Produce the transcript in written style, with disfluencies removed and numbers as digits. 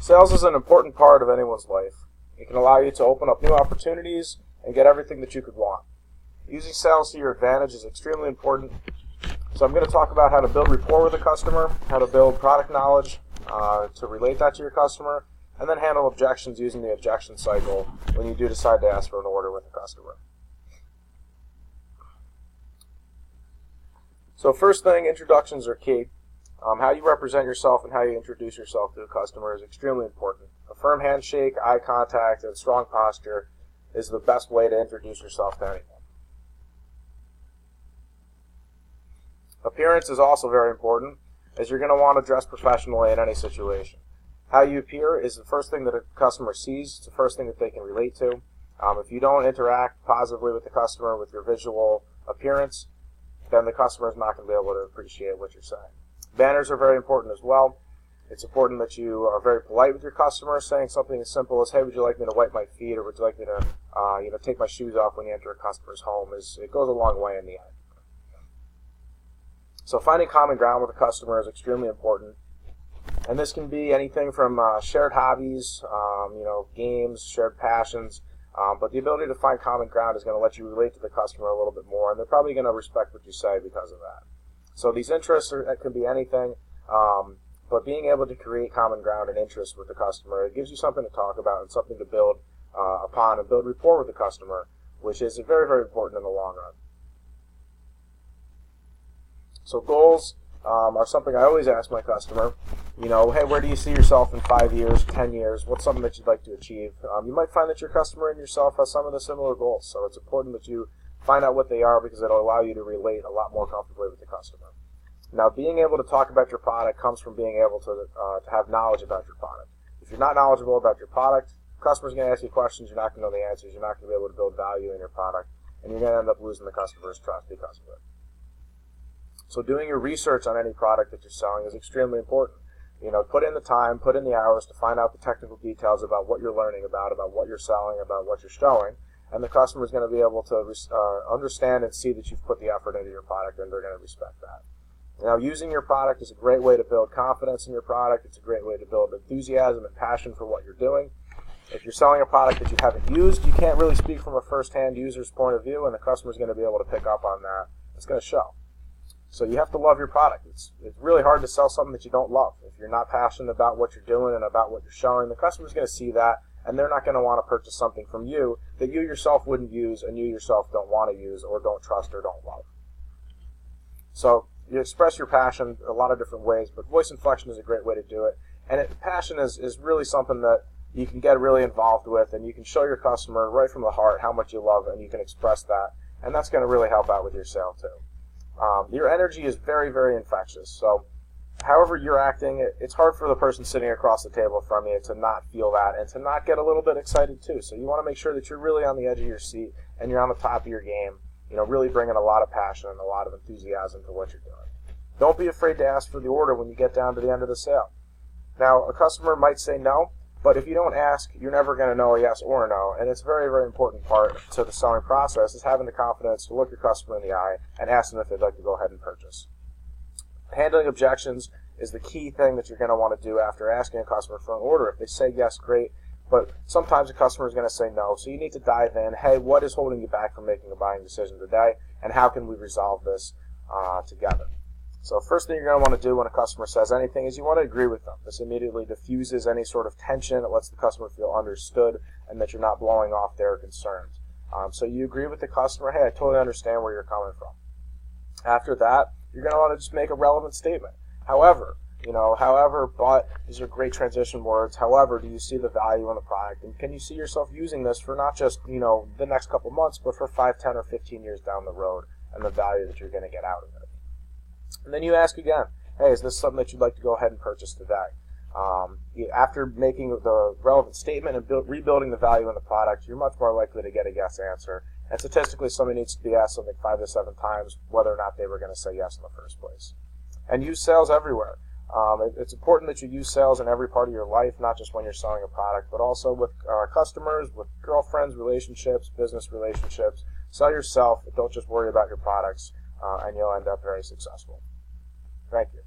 Sales is an important part of anyone's life. It can allow you to open up new opportunities and get everything that you could want. Using sales to your advantage is extremely important. So I'm going to talk about how to build rapport with a customer, how to build product knowledge to relate that to your customer, and then handle objections using the objection cycle when you do decide to ask for an order with a customer. So first thing, introductions are key. How you represent yourself and how you introduce yourself to a customer is extremely important. A firm handshake, eye contact, and strong posture is the best way to introduce yourself to anyone. Appearance is also very important, as you're going to want to dress professionally in any situation. How you appear is the first thing that a customer sees. It's the first thing that they can relate to. If you don't interact positively with the customer with your visual appearance, then the customer is not going to be able to appreciate what you're saying. Manners are very important as well. It's important that you are very polite with your customer, saying something as simple as, "Hey, would you like me to wipe my feet, or would you like me to take my shoes off when you enter a customer's home?" It goes a long way in the end. So finding common ground with a customer is extremely important. And this can be anything from shared hobbies, games, shared passions. But the ability to find common ground is going to let you relate to the customer a little bit more, and they're probably going to respect what you say because of that. So these interests can be anything, but being able to create common ground and interest with the customer, it gives you something to talk about and something to build upon and build rapport with the customer, which is very, very important in the long run. So goals are something I always ask my customer. Hey, where do you see yourself in 5 years, 10 years? What's something that you'd like to achieve? You might find that your customer and yourself has some of the similar goals, so it's important that you find out what they are because it'll allow you to relate a lot more comfortably with the customer. Now, being able to talk about your product comes from being able to have knowledge about your product. If you're not knowledgeable about your product, the customer's going to ask you questions, you're not going to know the answers, you're not going to be able to build value in your product, and you're going to end up losing the customer's trust because of it. So doing your research on any product that you're selling is extremely important. Put in the time, put in the hours to find out the technical details about what you're learning about what you're selling, about what you're showing, and the customer is going to be able to understand and see that you've put the effort into your product, and they're going to respect that. Now, using your product is a great way to build confidence in your product. It's a great way to build enthusiasm and passion for what you're doing. If you're selling a product that you haven't used, you can't really speak from a first-hand user's point of view, and the customer is going to be able to pick up on that. It's going to show. So you have to love your product. It's really hard to sell something that you don't love. If you're not passionate about what you're doing and about what you're showing, the customer's going to see that, and they're not going to want to purchase something from you that you yourself wouldn't use and you yourself don't want to use or don't trust or don't love. So you express your passion a lot of different ways, but voice inflection is a great way to do it. And passion is really something that you can get really involved with, and you can show your customer right from the heart how much you love, and you can express that, and that's going to really help out with your sale too. Your energy is very, very infectious. So however you're acting, it's hard for the person sitting across the table from you to not feel that and to not get a little bit excited too. So you want to make sure that you're really on the edge of your seat and you're on the top of your game, really bringing a lot of passion and a lot of enthusiasm to what you're doing. Don't be afraid to ask for the order when you get down to the end of the sale. Now, a customer might say no, but if you don't ask, you're never going to know a yes or a no, and it's a very, very important part to the selling process is having the confidence to look your customer in the eye and ask them if they'd like to go ahead and purchase. Handling objections is the key thing that you're going to want to do after asking a customer for an order. If they say yes, great, but sometimes a customer is going to say no, so you need to dive in. Hey, what is holding you back from making a buying decision today, and how can we resolve this together? So first thing you're going to want to do when a customer says anything is you want to agree with them. This immediately diffuses any sort of tension. It lets the customer feel understood and that you're not blowing off their concerns. So you agree with the customer, hey, I totally understand where you're coming from. After that, you're going to want to just make a relevant statement. However, but these are great transition words. However, do you see the value in the product? And can you see yourself using this for not just, the next couple months, but for 5, 10, or 15 years down the road and the value that you're going to get out of it? And then you ask again, hey, is this something that you'd like to go ahead and purchase today? After making the relevant statement and rebuilding the value in the product, you're much more likely to get a yes answer. And statistically, somebody needs to be asked something 5 to 7 times whether or not they were going to say yes in the first place. And use sales everywhere. It's important that you use sales in every part of your life, not just when you're selling a product, but also with customers, with girlfriends, relationships, business relationships. Sell yourself. Don't just worry about your products, and you'll end up very successful. Thank you.